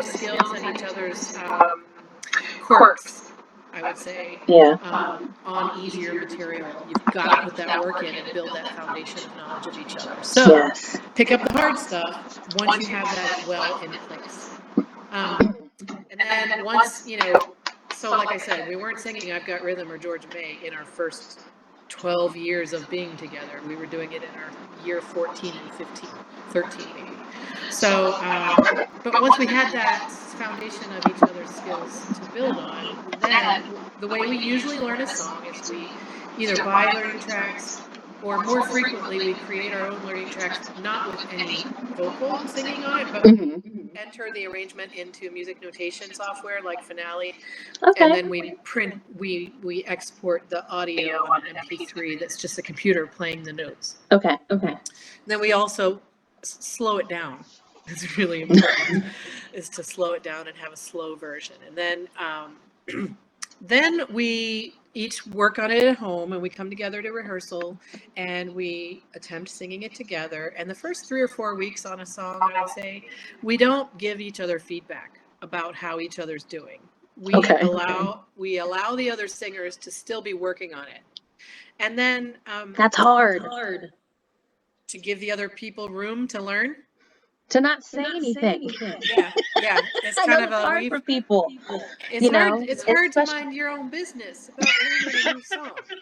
skills and each other's quirks, I would say, Yeah. on easier material. You've got to put that work in and build that foundation of knowledge of each other. So Yes. pick up the hard stuff once you have that well in place. And then once, so like I said, we weren't singing I've Got Rhythm or Georgia May in our first 12 years of being together. We were doing it in our year 14 and 15, 13 maybe. So, but once we had that foundation of each other's skills to build on, then the way we usually learn a song is we either buy learning tracks or more frequently we create our own learning tracks, not with any vocal singing on it, but we enter the arrangement into music notation software like Finale, and then we export the audio on an MP3 that's just a computer playing the notes. Okay. Then we also slow it down. It's really important is to slow it down and have a slow version. And then then we each work on it at home and we come together to rehearsal and we attempt singing it together. And the first 3 or 4 weeks on a song, I would say, we don't give each other feedback about how each other's doing. We allow the other singers to still be working on it. And then that's hard to give the other people room to learn. To not say anything. Yeah. It's kind of hard for people. It's hard to mind your own business about learning a new song. It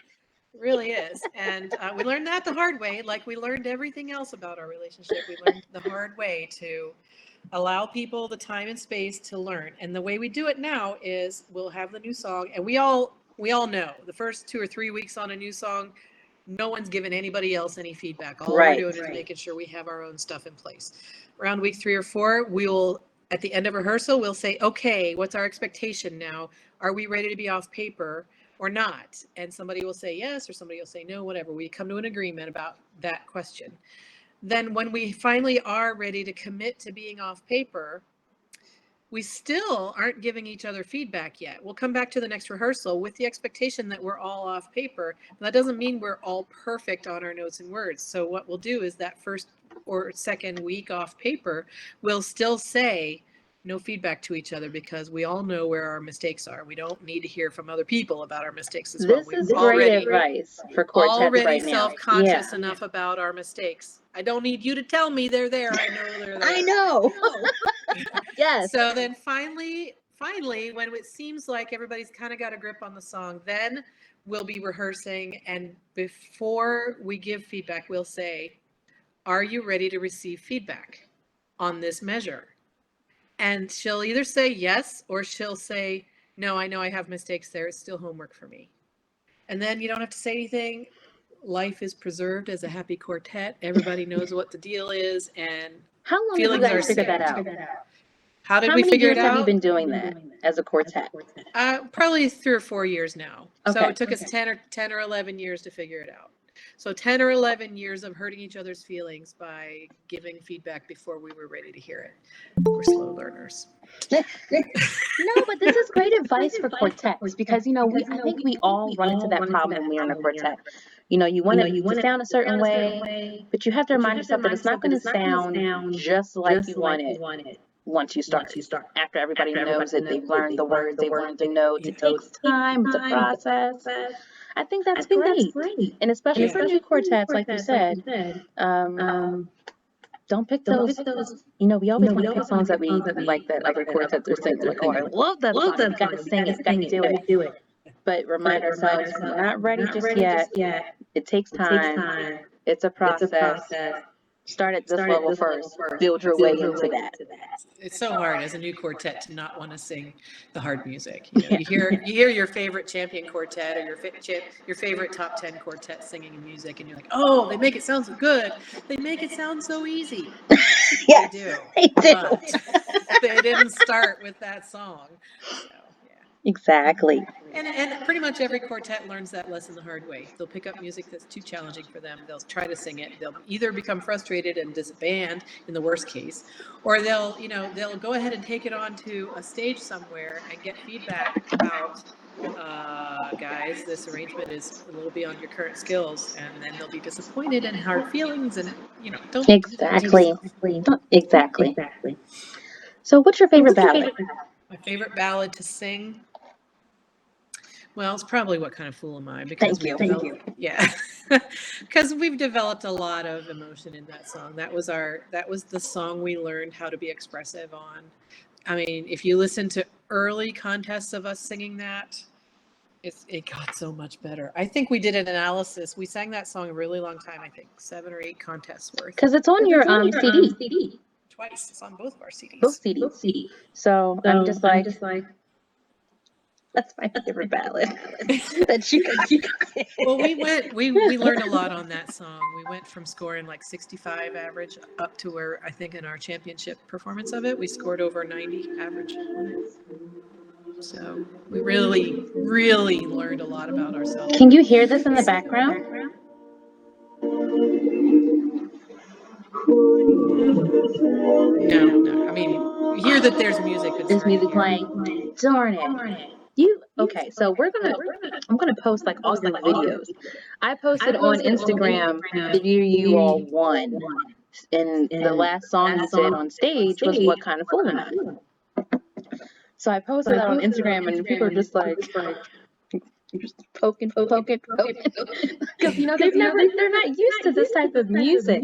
really is. And we learned that the hard way, like we learned everything else about our relationship. We learned the hard way to allow people the time and space to learn. And the way we do it now is we'll have the new song, and we all know the first 2 or 3 weeks on a new song, no one's giving anybody else any feedback. All we're doing is making sure we have our own stuff in place. Around week 3 or 4, we'll, at the end of rehearsal, we'll say, okay, what's our expectation now? Are we ready to be off paper or not? And somebody will say yes, or somebody will say no, whatever. We come to an agreement about that question. Then when we finally are ready to commit to being off paper, we still aren't giving each other feedback yet. We'll come back to the next rehearsal with the expectation that we're all off paper. But that doesn't mean we're all perfect on our notes and words. So what we'll do is that first or second week off paper, we'll still say no feedback to each other because we all know where our mistakes are. We don't need to hear from other people about our mistakes as well. This is great advice for quartets already right now. Self-conscious enough about our mistakes. I don't need you to tell me they're there. I know they're there. I know. Yes. So then finally, when it seems like everybody's kind of got a grip on the song, then we'll be rehearsing. And before we give feedback, we'll say, are you ready to receive feedback on this measure? And she'll either say yes, or she'll say, no, I know I have mistakes there. It's still homework for me. And then you don't have to say anything. Life is preserved as a happy quartet. Everybody knows what the deal is. And how long did you guys figure that out? How did we figure it out? How many years have you been doing that as a quartet? Probably 3 or 4 years now. Okay. So it took us 10 or 11 years to figure it out. So 10 or 11 years of hurting each other's feelings by giving feedback before we were ready to hear it. We're slow learners. No, but this is great advice for quartets because, I think we all run into that problem when we're in a quartet. You want it to sound a certain way, but you have to remind yourself that it's not going to sound just like you want it once you start. After everybody knows that they've learned the words, they've learned the notes. It takes time. It's a process. I think that's great. And especially for new quartets, like you said, don't pick those. We always want to pick songs that we like that other quartets are singing. Like, oh, I love that song. You got to sing it. You got to do it. But remind ourselves, we're not ready just yet. It takes time. It's a process. Start at this level first. Build your way into that. It's so hard as a new quartet to not want to sing the hard music. You hear your favorite champion quartet or your favorite top 10 quartet singing music, and you're like, oh, they make it sound so good. They make it sound so easy. Yes, they do. They do. But they didn't start with that song. So. Exactly. And pretty much every quartet learns that lesson the hard way. They'll pick up music that's too challenging for them. They'll try to sing it. They'll either become frustrated and disband in the worst case, or they'll go ahead and take it on to a stage somewhere and get feedback about, guys, this arrangement is a little beyond your current skills, and then they'll be disappointed and hard feelings, and don't exactly. So what's your favorite ballad? My favorite ballad to sing? Well, it's probably What Kind of Fool Am I? Because Thank you. Yeah, because we've developed a lot of emotion in that song. That was the song we learned how to be expressive on. I mean, if you listen to early contests of us singing that, it got so much better. I think we did an analysis. We sang that song a really long time. I think 7 or 8 contests worth. Because it's on your CD. Twice. It's on both of our CDs. Both CDs. So I'm just like, that's my favorite ballad that you could. Well, we learned a lot on that song. We went from scoring like 65 average up to where I think in our championship performance of it, we scored over 90 average on it. So we really, really learned a lot about ourselves. Can you hear this in the background? No. I mean, you hear that there's music. There's music playing. Darn it. Okay, so I'm gonna post like all your videos. I posted on Instagram the year you all won. And the last song you did on stage was What Kind of Fool Am I? So I posted that on Instagram and people are just like just poking. Because they're not used to this type of music.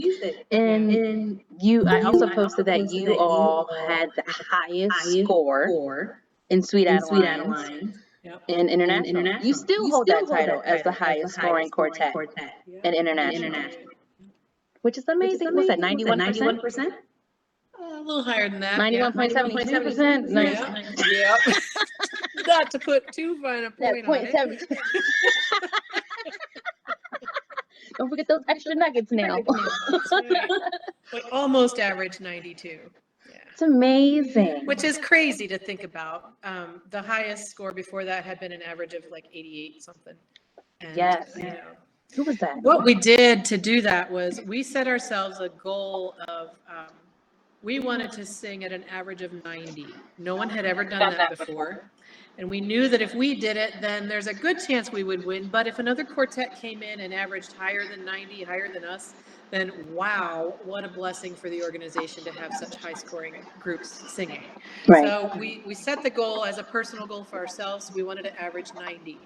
And I also posted that you all had the highest score in Sweet Adelines. Yep. In international. You still hold that title as the highest scoring quartet in international. Which is amazing. What's that, 91%? A little higher than that. 91.72%? Nice. Yeah. Not to put too fine a point on it. Don't forget those extra nuggets now. That's right. But almost average 92. It's amazing. Which is crazy to think about. The highest score before that had been an average of like 88 something. And, yes. You know, who was that? What we did to do that was we set ourselves a goal of we wanted to sing at an average of 90. No one had ever done that before. And we knew that if we did it, then there's a good chance we would win. But if another quartet came in and averaged higher than 90, higher than us, then wow, what a blessing for the organization to have such high scoring groups singing. Right. So we set the goal as a personal goal for ourselves. We wanted to average 90.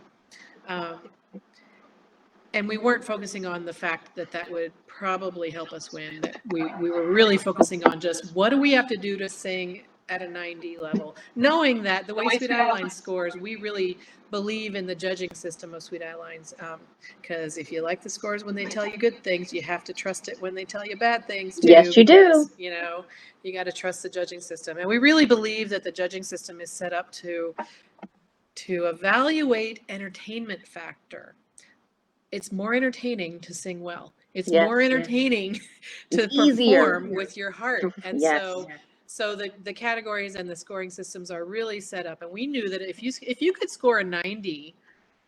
And we weren't focusing on the fact that that would probably help us win. That we were really focusing on just what do we have to do to sing at a 90 level, knowing that the way Sweet Adelines scores, we really believe in the judging system of Sweet Adelines, because if you like the scores when they tell you good things, you have to trust it when they tell you bad things too. Yes, you do. You know, you got to trust the judging system, and we really believe that the judging system is set up to evaluate entertainment factor. It's more entertaining to sing well. It's more entertaining to perform with your heart, and so the categories and the scoring systems are really set up. And we knew that if you could score a 90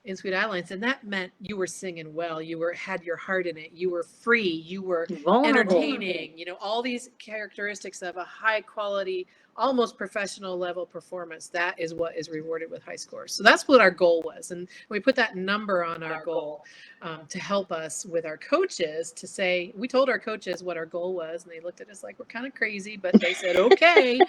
in Sweet Adelines, then that meant you were singing well, you had your heart in it, you were free, you were entertaining, you know, all these characteristics of a high quality, almost professional level performance. That is what is rewarded with high scores. So that's what our goal was. And we put that number on our goal to help us with our coaches to say, we told our coaches what our goal was, and they looked at us like we're kind of crazy, but they said, okay.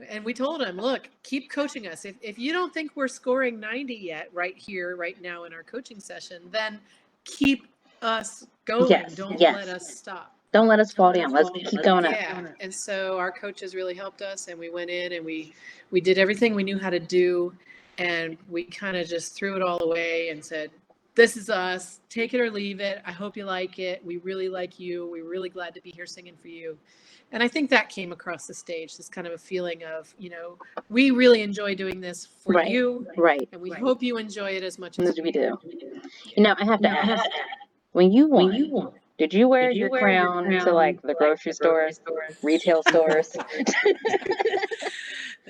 And we told them, look, keep coaching us. If you don't think we're scoring 90 yet, right here, right now in our coaching session, then keep us going. Don't let us stop. Don't let us fall down. Let's keep going up. Yeah. And so our coaches really helped us, and we went in and we did everything we knew how to do. And we kind of just threw it all away and said, this is us. Take it or leave it. I hope you like it. We really like you. We're really glad to be here singing for you. And I think that came across the stage, this kind of a feeling of, you know, we really enjoy doing this for you. Right. And we hope you enjoy it as much as we do. Now, I have to ask, when you won, did you wear your crown to like the grocery stores, retail stores?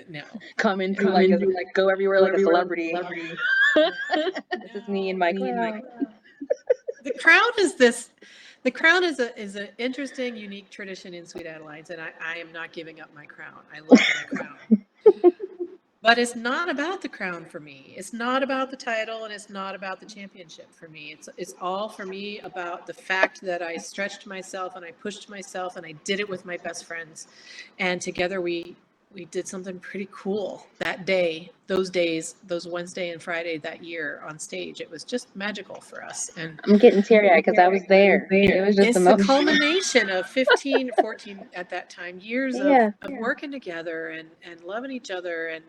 No. Come into like go everywhere like a celebrity. This is me and my crown. The crown is an interesting, unique tradition in Sweet Adelines, and I am not giving up my crown. I love my crown. But it's not about the crown for me. It's not about the title, and it's not about the championship for me. It's all for me about the fact that I stretched myself and I pushed myself and I did it with my best friends. And together we did something pretty cool that day, those days, those Wednesday and Friday that year on stage. It was just magical for us. And I'm getting teary-eyed because I was there. It was just it's the the most. culmination of 15, 14 at that time, years Yeah. of working together and loving each other and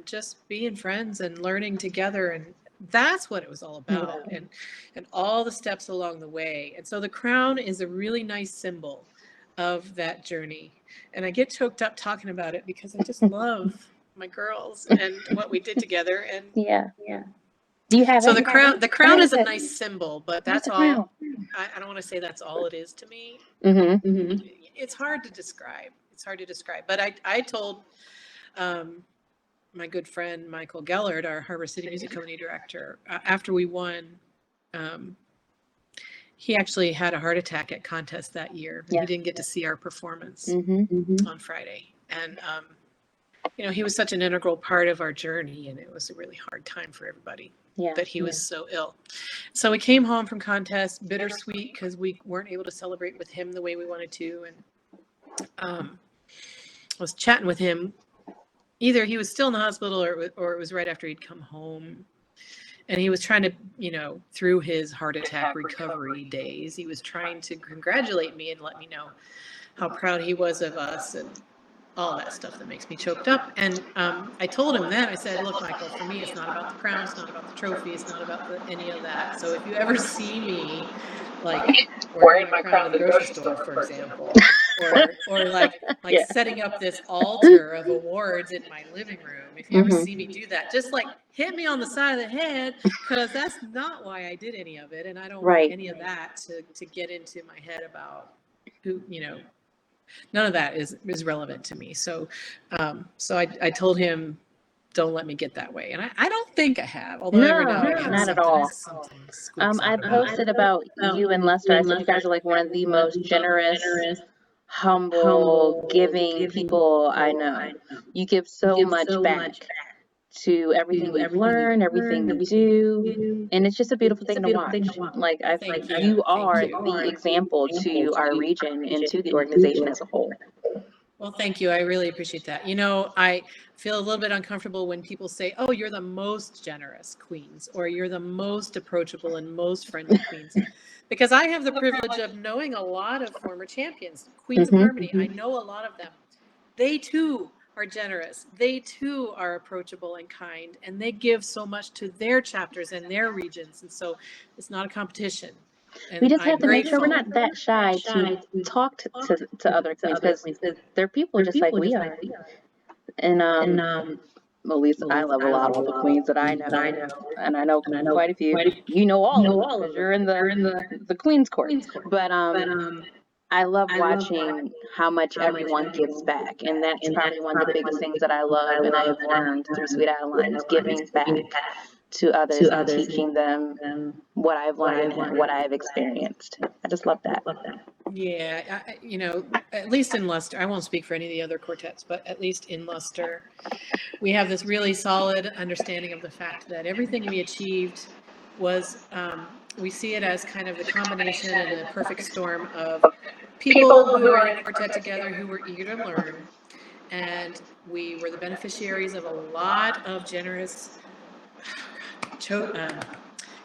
just being friends and learning together. And that's what it was all about. And all the steps along the way. And so the crown is a really nice symbol of that journey. And I get choked up talking about it because I just love my girls and what we did together. And Yeah. Do you have so it? the crown is a nice symbol, but that's all. I don't want to say that's all it is to me. Mm-hmm. It's hard to describe. But I told my good friend Michael Gellert, our Harbor City Music Company director, after we won, he actually had a heart attack at contest that year. Yeah. He didn't get to see our performance on Friday. And, he was such an integral part of our journey, and it was a really hard time for everybody that he was so ill. So we came home from contest, bittersweet, because we weren't able to celebrate with him the way we wanted to. And I was chatting with him. Either he was still in the hospital or it was right after he'd come home. And he was trying to, through his heart attack recovery days, he was trying to congratulate me and let me know how proud he was of us and all that stuff that makes me choked up. And I told him that. I said, look, Michael, for me, it's not about the crown. It's not about the trophy. It's not about any of that. So if you ever see me, like, wearing my crown in the grocery store, for example, or like setting up this altar of awards in my living room, if you ever see me do that, just like hit me on the side of the head, because that's not why I did any of it. And I don't want any of that to get into my head about who, none of that is relevant to me. So I told him, don't let me get that way. And I don't think I have, although every now and again, not at all. I posted about you and Lustre. I said you guys are like one of the most generous, humble, giving people I know. You give so much back to everything you've learned, everything you do, and it's just a beautiful thing to watch. Like you are the example to our region and to the organization as a whole. Well, thank you. I really appreciate that. I feel a little bit uncomfortable when people say, oh, you're the most generous queens, or you're the most approachable and most friendly queens. Because I have the privilege of knowing a lot of former champions, Queens of Harmony. I know a lot of them. They too are generous. They too are approachable and kind, and they give so much to their chapters and their regions. And so it's not a competition. And we just have to make sure we're not that shy to talk to other queens, because they're people just like we are. And at least I love a lot of the queens that I know, and I know quite a few. You know all of them because you're in the Queens Court. But I love watching how much everyone gives back, and that's probably one of the biggest things that I love and I have learned through Sweet Adelines, giving back to others and teaching them what I've learned and what I've experienced. I just love that. Yeah, at least in Lustre, I won't speak for any of the other quartets, but at least in Lustre, we have this really solid understanding of the fact that everything we achieved was, we see it as kind of the combination and the perfect storm of people who were in a quartet together who were eager to learn. And we were the beneficiaries of a lot of generous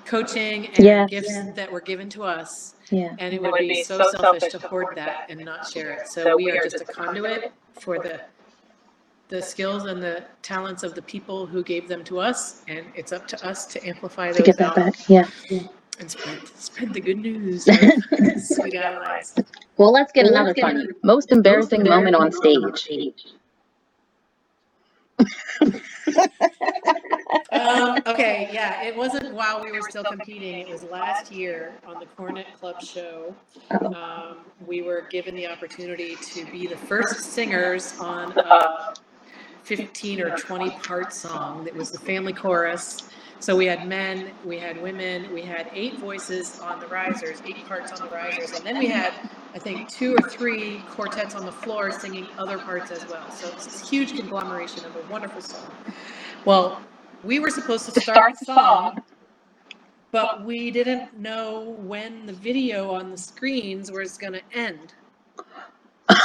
coaching and gifts that were given to us. Yeah. And it would be so selfish to hoard that and not share it. So we are just a conduit for the skills and the talents of the people who gave them to us, and it's up to us to amplify those out. And spread the good news of Sweet Adelines. Well, let's get another funny. Most embarrassing moment on stage. Okay, yeah, it wasn't while we were still competing. It was last year on the Cornet Club show. We were given the opportunity to be the first singers on a 15 or 20 part song that was the family chorus. So we had men, we had women, we had 8 voices on the risers, 8 parts on the risers, and then we had I think 2 or 3 quartets on the floor singing other parts as well. So it's this huge conglomeration of a wonderful song. Well, we were supposed to start the song, but we didn't know when the video on the screens was going to end.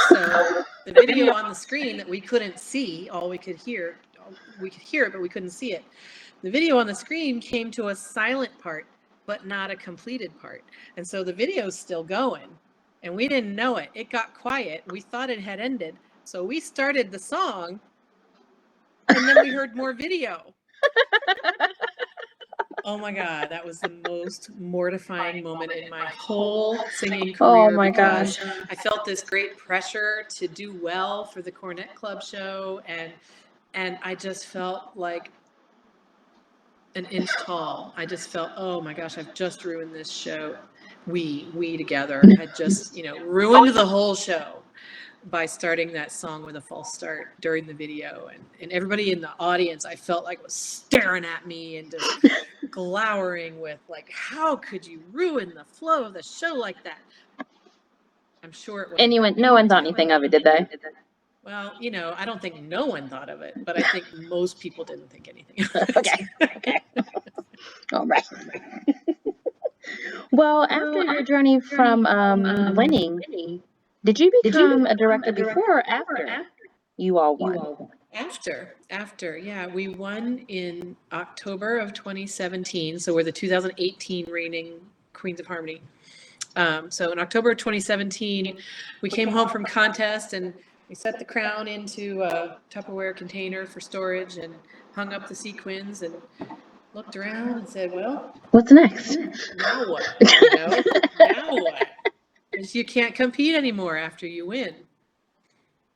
So the video on the screen that we couldn't see, all we could hear it, but we couldn't see it. The video on the screen came to a silent part, but not a completed part. And so the video's still going, and we didn't know it. It got quiet. We thought it had ended. So we started the song, and then we heard more video. Oh my God, that was the most mortifying moment in my whole singing career. Oh my because gosh. I felt this great pressure to do well for the Cornet Club show, and I just felt like an inch tall. I just felt, oh my gosh, I've just ruined this show. We together had just, ruined the whole show by starting that song with a false start during the video. And everybody in the audience, I felt like was staring at me and just glowering with like, how could you ruin the flow of the show like that? I'm sure it was. No one thought anything of it, did they? Well, I don't think no one thought of it, but I think most people didn't think anything of it. Okay. All right. Well, after your journey from winning, did you become a director before or after you all won? After, yeah, we won in October of 2017. So we're the 2018 reigning Queens of Harmony. So in October of 2017, we came home from contest and we set the crown into a Tupperware container for storage and hung up the sequins and looked around and said, well, what's next? Now what? Now what? Because you can't compete anymore after you win.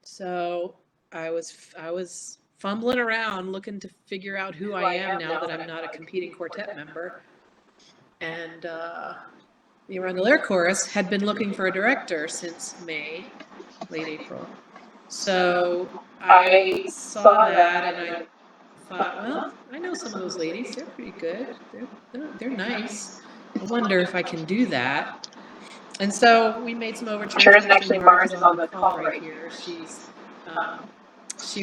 So I was fumbling around looking to figure out who I am now that I'm not a competing quartet member. And the Arundelair Chorus had been looking for a director since May, late April. So I saw that and I thought, well, I know some of those ladies. They're pretty good. They're nice. I wonder if I can do that. And so we made some overtures. Actually, Marge is on the call right here. She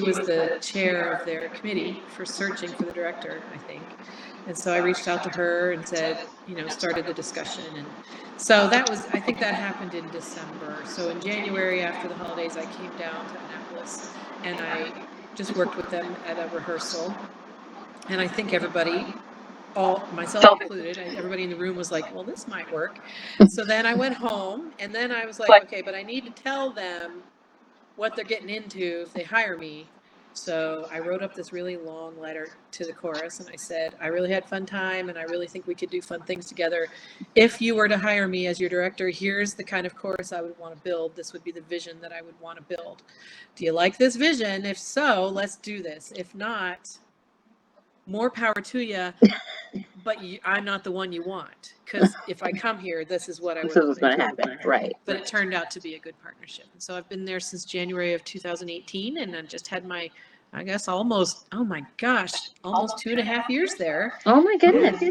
was the chair of their committee for searching for the director, I think. And so I reached out to her and said, started the discussion. And so I think that happened in December. So in January, after the holidays, I came down to Annapolis and I just worked with them at a rehearsal. And I think everybody, myself included, everybody in the room was like, well, this might work. So then I went home and then I was like, okay, but I need to tell them what they're getting into if they hire me. So I wrote up this really long letter to the chorus and I said, I really had fun time and I really think we could do fun things together. If you were to hire me as your director, here's the kind of chorus I would want to build. This would be the vision that I would want to build. Do you like this vision? If so, let's do this. If not, more power to you, but I'm not the one you want. Because if I come here, this is what I would want. This is what's going to happen, right? But it turned out to be a good partnership. And so I've been there since January of 2018, and I just had my, I guess, almost 2.5 years there. Oh my goodness.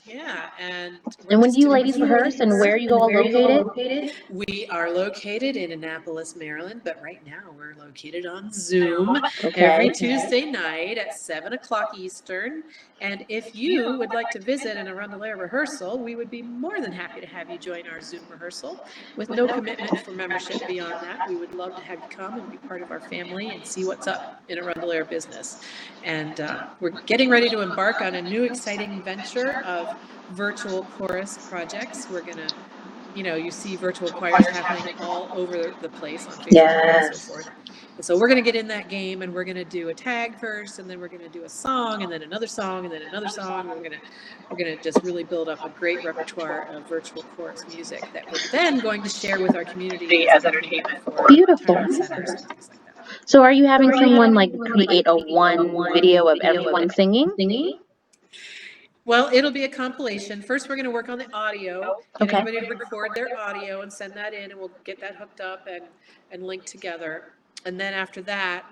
Yeah. And when do you ladies rehearse and where are you all located? We are located in Annapolis, Maryland, but right now we're located on Zoom every Tuesday night at 7 o'clock Eastern. And if you would like to visit an Arundelair rehearsal, we would be more than happy to have you join our Zoom rehearsal with no commitment for membership beyond that. We would love to have you come and be part of our family and see what's up in Arundelair business. And we're getting ready to embark on a new exciting venture of virtual chorus projects. We're going to, you see virtual choirs happening all over the place on Facebook and so forth. And so we're going to get in that game and we're going to do a tag first and then we're going to do a song and then another song and then another song. We're going to just really build up a great repertoire of virtual chorus music that we're then going to share with our community as entertainment for retirement centers and things like that. So are you having someone like create a one video of everyone singing? Well, it'll be a compilation. First, we're going to work on the audio, get everybody to record their audio and send that in, and we'll get that hooked up and linked together. And then after that,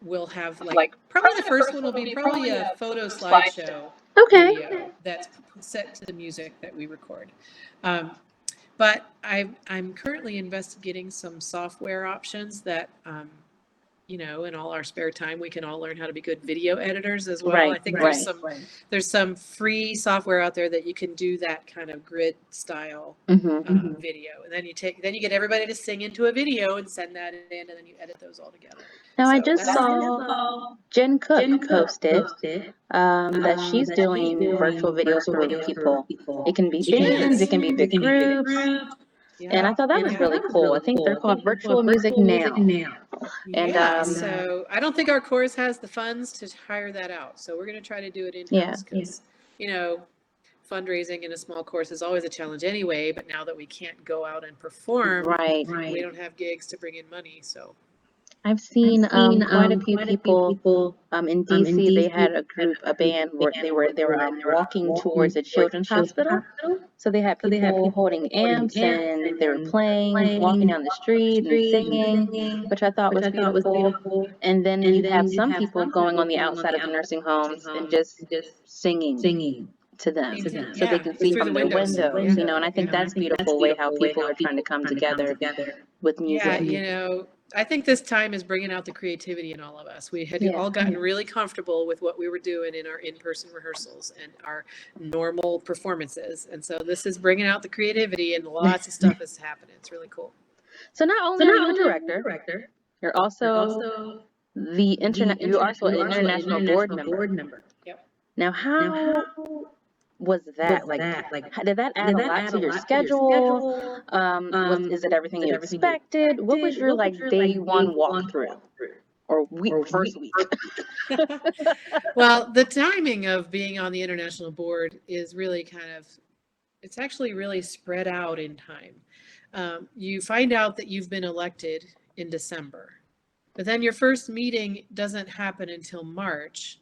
we'll have probably the first one will be probably a photo slideshow video that's set to the music that we record. But I'm currently investigating some software options that, in all our spare time, we can all learn how to be good video editors as well. I think there's some free software out there that you can do that kind of grid style video, and then you get everybody to sing into a video and send that in, and then you edit those all together. Now, I just saw Jen Cook posted that she's doing virtual videos for people. It can be bands, it can be big groups. Yeah. And I thought that was really cool. I think they're called Virtual Music Now. And so I don't think our chorus has the funds to hire that out. So we're going to try to do it in-house because, fundraising in a small chorus is always a challenge anyway. But now that we can't go out and perform, we don't have gigs to bring in money. So I've seen quite a few people in DC. They had a band where they were walking towards a children's hospital. So they had people holding amps and they were playing, walking down the street and singing, which I thought was beautiful. And then you have some people going on the outside of the nursing homes and just singing to them, so they can see from their windows, and I think that's a beautiful way how people are trying to come together with music. Yeah, I think this time is bringing out the creativity in all of us. We had all gotten really comfortable with what we were doing in our in-person rehearsals and our normal performances, and so this is bringing out the creativity, and lots of stuff is happening. It's really cool. So not only are you a director, you're also you're also an international board member. Yep. Now, how was that? Did that add a lot to your schedule? Is it everything you expected? What was your day one walkthrough or first week? Well, the timing of being on the international board is really it's actually really spread out in time. You find out that you've been elected in December, but then your first meeting doesn't happen until March.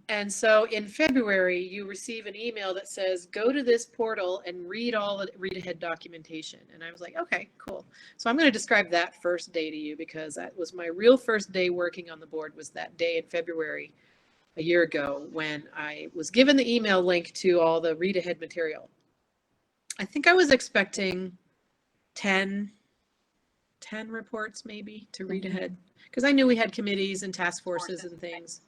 And so in February, you receive an email that says, go to this portal and read all the read ahead documentation. And I was like, okay, cool. So I'm going to describe that first day to you because that was my real first day working on the board, was that day in February a year ago when I was given the email link to all the read ahead material. I think I was expecting 10 reports maybe to read ahead because I knew we had committees and task forces and things.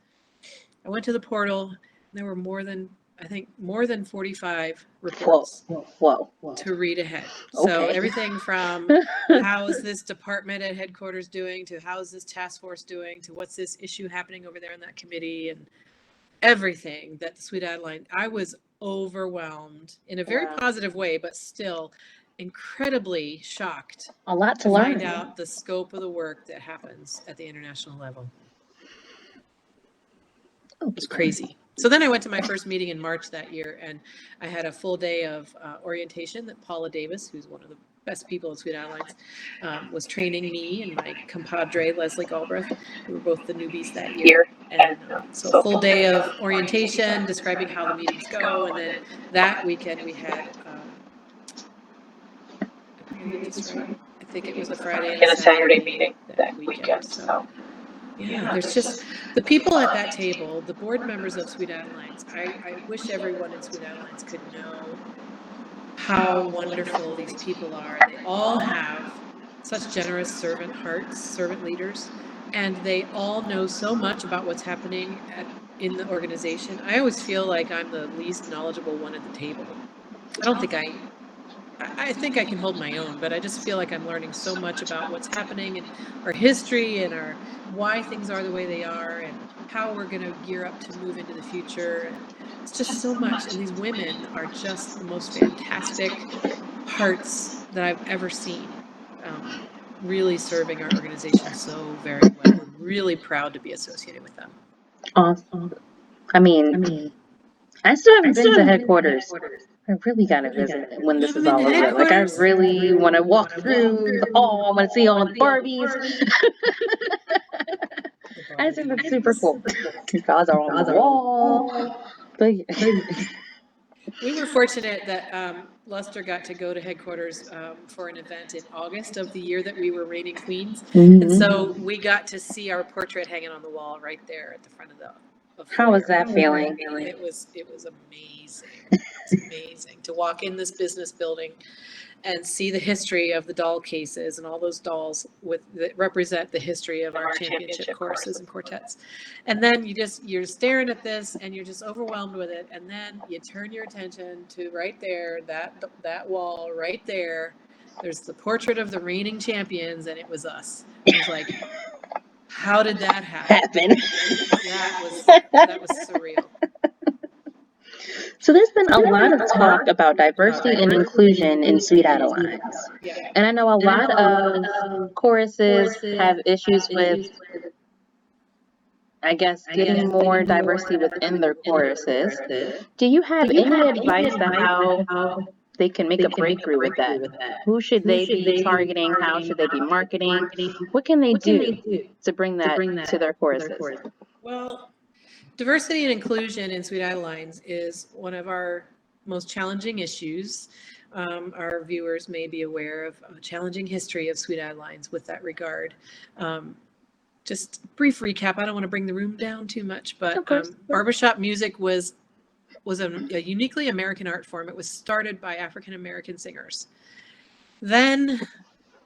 I went to the portal, and there were more than 45 reports to read ahead. Okay. So everything from how is this department at headquarters doing, to how is this task force doing, to what's this issue happening over there in that committee, and everything that the Sweet Adeline. I was overwhelmed in a very positive way, but still incredibly shocked. A lot to find out the scope of the work that happens at the international level. It was crazy. So then I went to my first meeting in March that year, and I had a full day of orientation that Paula Davis, who's one of the best people in Sweet Adelines, was training me and my compadre, Leslie Galbraith. We were both the newbies that year. And so a full day of orientation, describing how the meetings go. And then that weekend we had, I think it was a Friday and a Saturday meeting that weekend. So. Yeah, there's just the people at that table, the board members of Sweet Adelines. I wish everyone in Sweet Adelines could know how wonderful these people are. They all have such generous servant hearts, servant leaders, and they all know so much about what's happening in the organization. I always feel like I'm the least knowledgeable one at the table. I think I can hold my own, but I just feel like I'm learning so much about what's happening in our history and why things are the way they are and how we're going to gear up to move into the future. And it's just so much. And these women are just the most fantastic hearts that I've ever seen, really serving our organization so very well. I'm really proud to be associated with them. Awesome. I mean, I still haven't been to headquarters. I really gotta visit when this is all over. I really want to walk through the hall. I want to see all the Barbies. I think that's super cool. Dolls are on the wall. But we were fortunate that Lustre got to go to headquarters for an event in August of the year that we were reigning queens. And so we got to see our portrait hanging on the wall right there at the front of the a How was foyer. that feeling? It was amazing. It's amazing to walk in this business building and see the history of the doll cases and all those dolls that represent the history of our championship choruses and quartets. And then you're staring at this and you're just overwhelmed with it. And then you turn your attention to right there, that wall right there. There's the portrait of the reigning champions, and it was us. It was like, how did that happen? That was surreal. So there's been a lot of talk about diversity and inclusion in Sweet Adelines. Yeah. And I know a lot of choruses have issues with, I guess, getting more diversity within their choruses. Do you have any advice on how they can make a breakthrough with that? Who should they be targeting? How should they be marketing? What can they do to bring that to their choruses? Well, diversity and inclusion in Sweet Adelines is one of our most challenging issues. Our viewers may be aware of a challenging history of Sweet Adelines with that regard. Just brief recap. I don't want to bring the room down too much, but barbershop music was a uniquely American art form. It was started by African American singers. Then,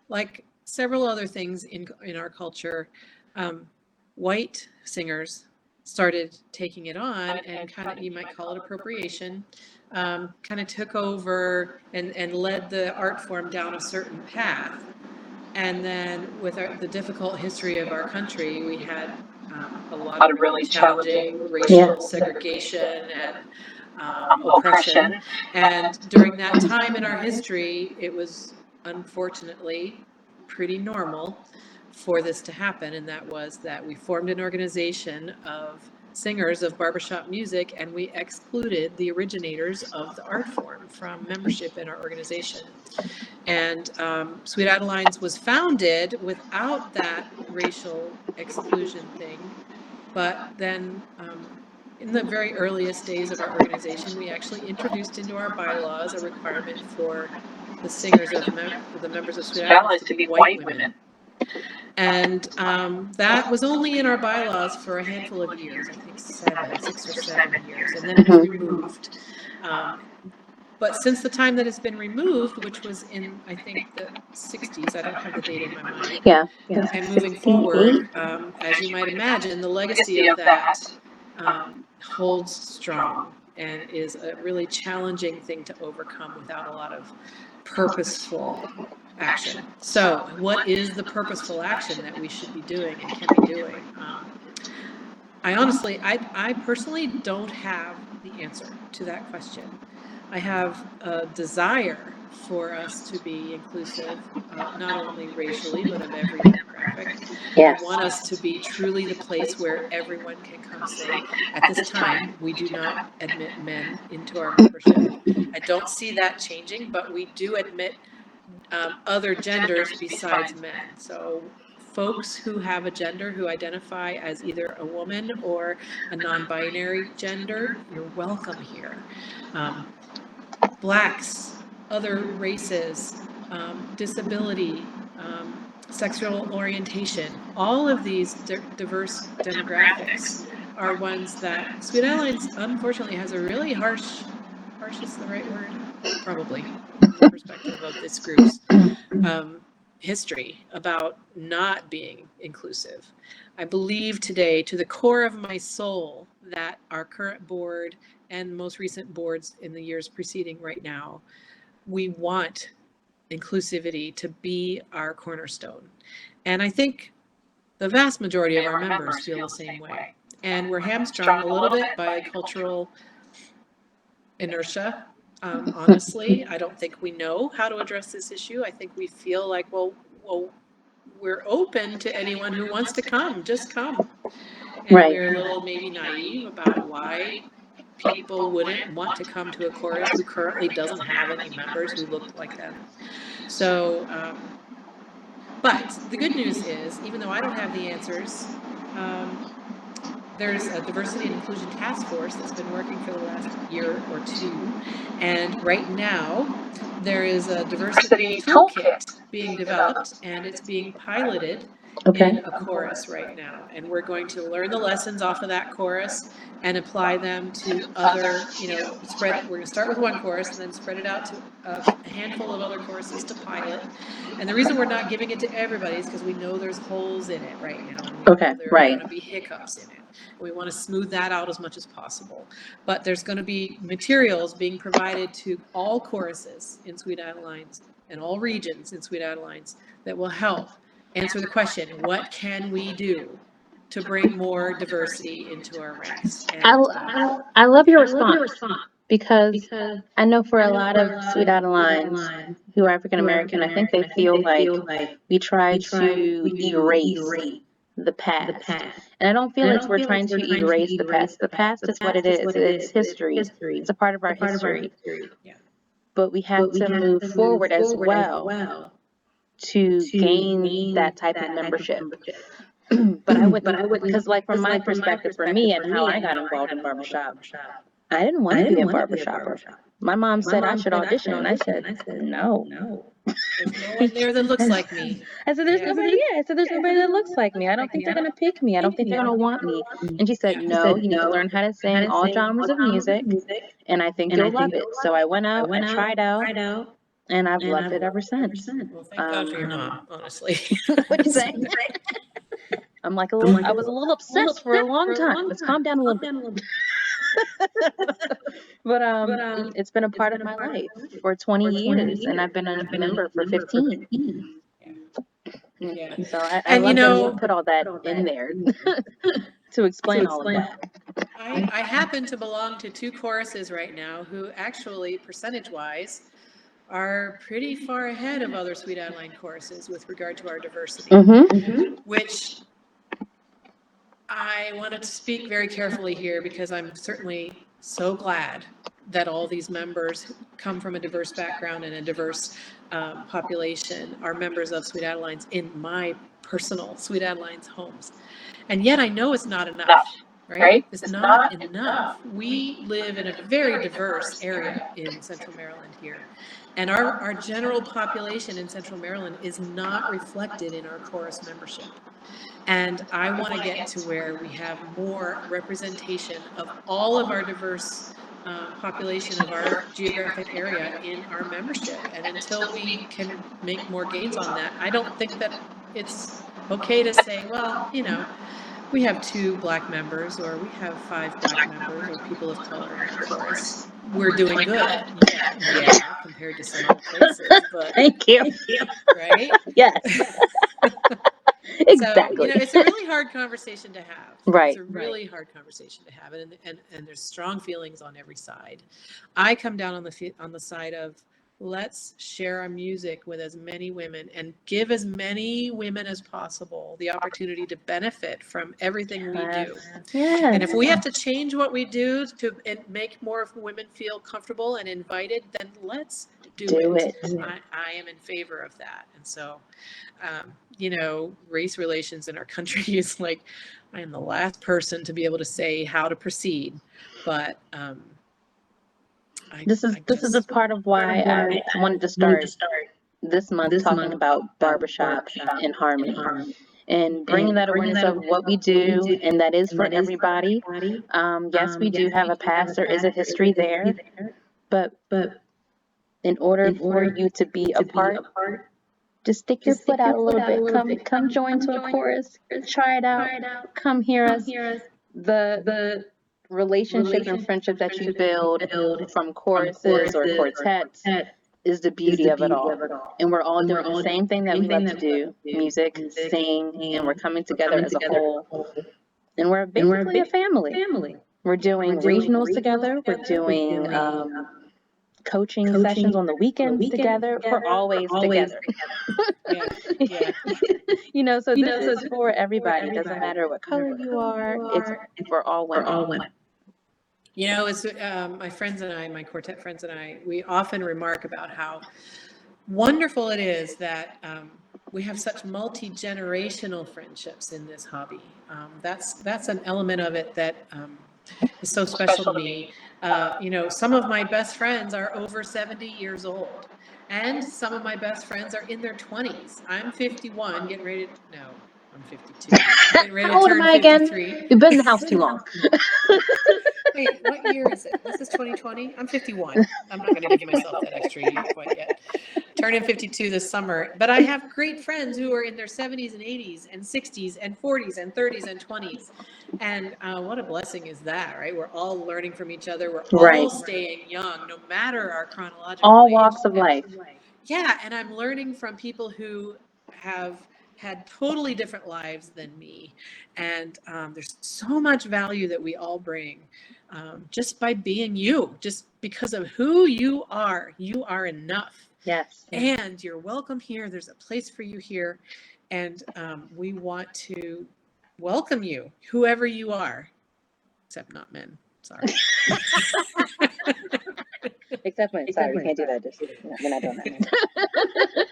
like several other things in our culture, white singers started taking it on, and kind of, you might call it appropriation, kind of took over and led the art form down a certain path. And then with the difficult history of our country, we had a lot of really challenging racial segregation and oppression. And during that time in our history, it was unfortunately pretty normal for this to happen. And that was that we formed an organization of singers of barbershop music, and we excluded the originators of the art form from membership in our organization. And Sweet Adelines was founded without that racial exclusion thing. But then in the very earliest days of our organization, we actually introduced into our bylaws a requirement for the singers of the members of Sweet Adelines to be white women. And that was only in our bylaws for a handful of years, I think 6 or 7 years, and then it was removed. But since the time that it's been removed, which was in, I think, the 60s, I don't have the date in my mind. Yeah. And moving forward, as you might imagine, the legacy of that holds strong and is a really challenging thing to overcome without a lot of purposeful action. So what is the purposeful action that we should be doing and can be doing? I personally don't have the answer to that question. I have a desire for us to be inclusive, not only racially, but of every demographic. Yes. I want us to be truly the place where everyone can come sing. At this time, we do not admit men into our membership. I don't see that changing, but we do admit other genders besides men. So folks who have a gender, who identify as either a woman or a non-binary gender, you're welcome here. Blacks, other races, disability, sexual orientation, all of these diverse demographics are ones that Sweet Adelines unfortunately has a really harsh is the right word? Probably, from the perspective of this group's history about not being inclusive. I believe today, to the core of my soul, that our current board and most recent boards in the years preceding right now, we want inclusivity to be our cornerstone. And I think the vast majority of our members feel the same way. And we're hamstrung a little bit by cultural inertia. Honestly, I don't think we know how to address this issue. I think we feel like, well, we're open to anyone who wants to come, just come. And we're a little maybe naive about why people wouldn't want to come to a chorus who currently doesn't have any members who look like them. So, but the good news is, even though I don't have the answers, there's a diversity and inclusion task force that's been working for the last year or two. And right now, there is a diversity toolkit being developed, and it's being piloted Okay. in a chorus right now, and we're going to learn the lessons off of that chorus and apply them to other, we're going to start with one chorus and then spread it out to a handful of other choruses to pilot. And the reason we're not giving it to everybody is because we know there's holes in it right now, and we Okay, know there are right. going to be hiccups in it. And we want to smooth that out as much as possible. But there's going to be materials being provided to all choruses in Sweet Adelines and all regions in Sweet Adelines that will help answer the question, what can we do to bring more diversity into our ranks? And I love your response because I know for a lot of Sweet Adelines who are African American, I think they feel like we try to erase the past. And I don't feel like we're trying to erase the past. The past is what it is. It's history. It's a part of our history. yeah. But we have to move forward as well to gain that type of membership. But I wouldn't, because like from my perspective, for me and how I got involved in barbershop, I didn't want to be a barbershopper. My mom said I should audition, and I said no. There's no one there that looks like me. I said there's nobody. Yeah, I said there's nobody that looks like me. I don't think they're gonna pick me. I don't think they're gonna want me. And she said, no, you need to learn how to sing all genres of music, and I think you'll love it. So I went out, I tried out, and I've loved it ever since. Well, thank God for your mom, honestly. What'd you say? I was a little obsessed for a long time. Let's calm down a little bit. But it's been a part of my life for 20 years, and I've been a member for 15. Yeah. So I And love that you put all that in there to explain all of that. I happen to belong to two choruses right now who actually, percentage-wise, are pretty far ahead of other Sweet Adeline choruses with regard to our diversity, which I wanted to speak very carefully here because I'm certainly so glad that all these members come from a diverse background and a diverse population are members of Sweet Adelines in my personal Sweet Adelines homes. And yet I know it's not enough, right? It's not enough. We live in a very diverse area in Central Maryland here. And our general population in Central Maryland is not reflected in our chorus membership. And I want to get to where we have more representation of all of our diverse population of our geographic area in our membership. And until we can make more gains on that, I don't think that it's okay to say, well, we have 2 Black members, or we have 5 Black members, or people of color in our chorus. We're doing good. Yeah, compared to some other places. But Thank you. Right? Yes. Exactly. So, it's a really hard conversation to have. Right. It's a really hard conversation to have, and there's strong feelings on every side. I come down on the side of, let's share our music with as many women and give as many women as possible the opportunity to benefit from everything we do. Yes. And if we have to change what we do to make more women feel comfortable and invited, then let's do it. I am in favor of that. And so, race relations in our country is like, I am the last person to be able to say how to proceed. But this is a part of why I wanted to start this month talking about barbershop and harmony, and bringing that awareness of what we do, and that is for everybody. Yes, we do have a past. There is a history there, but in order for you to be a part, just stick your foot out a little bit. Come join to a chorus. Try it out. Come hear us. The relationships and friendships that you build from choruses or quartets is the beauty of it all. And we're all doing the same thing that we love to do: music, sing, and we're coming together as a whole. And we're basically a family. We're doing regionals together. We're doing coaching sessions on the weekends together. We're always together. Yeah. So this is for everybody. It doesn't matter what color you are. It's for all women. It's my friends and I, my quartet friends and I, we often remark about how wonderful it is that we have such multi-generational friendships in this hobby. That's an element of it that is so special to me. Some of my best friends are over 70 years old, and some of my best friends are in their 20s. I'm 51, getting ready to, no, I'm 52. I'm getting ready to How old am turn I again? 53. You've been in the house too long. Wait, what year is it? This is 2020? I'm 51. I'm not going to give myself that extra year quite yet. Turning 52 this summer. But I have great friends who are in their 70s and 80s and 60s and 40s and 30s and 20s. And what a blessing is that, right? We're all learning from each other. We're Right. all staying young, no matter our chronological All age. walks of life. Yeah, and I'm learning from people who have had totally different lives than me. And there's so much value that we all bring just by being you, just because of who you are. You are enough. Yes. And you're welcome here. There's a place for you here. And we want to welcome you, whoever you are, except not men. Sorry. Except when, sorry, we can't do that. Just, we're not doing that.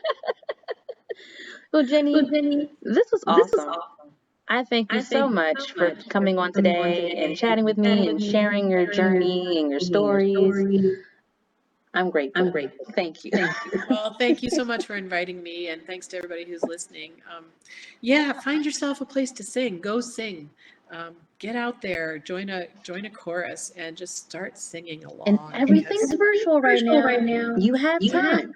Well, Jenny, this was awesome. I thank you so much for coming on today and chatting with me and sharing your journey and your stories. I'm grateful. Thank you. Well, thank you so much for inviting me, and thanks to everybody who's listening. Yeah, find yourself a place to sing. Go sing. Get out there, join a chorus, and just start singing along. And everything's virtual right now. You have time.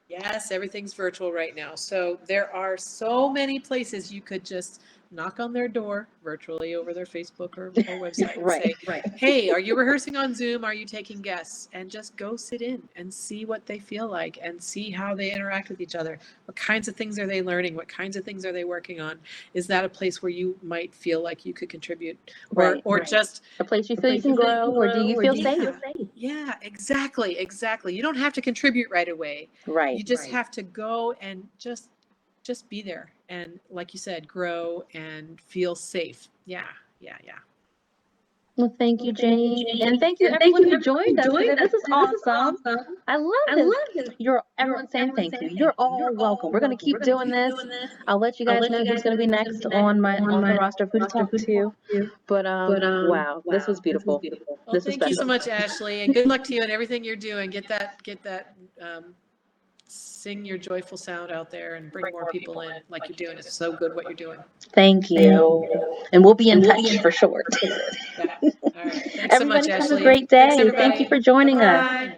Yes, everything's virtual right now. So there are so many places you could just knock on their door virtually over their Facebook or website and say, hey, are you rehearsing on Zoom? Are you taking guests? And just go sit in and see what they feel like and see how they interact with each other. What kinds of things are they learning? What kinds of things are they working on? Is that a place where you might feel like you could contribute? Or just a place you feel you can grow, or do you feel safe? Yeah, exactly. You don't have to contribute right away. Right. You just have to go and just be there. And like you said, grow and feel safe. Yeah. Well, thank you, Jenny. And thank you everyone who joined us today. This is awesome. I love this. Everyone saying thank you. You're all welcome. We're going to keep doing this. I'll let you guys know who's going to be next on the roster of who to talk to. But wow, this was beautiful. Well, thank you so much, Ashley, and good luck to you and everything you're doing. Get that sing your joyful sound out there and bring more people in like you're doing. It's so good what you're doing. Thank you. And we'll be in touch for sure. Yeah. All right. Thanks so much, Everybody Ashley. have a great day. Thank you for joining us.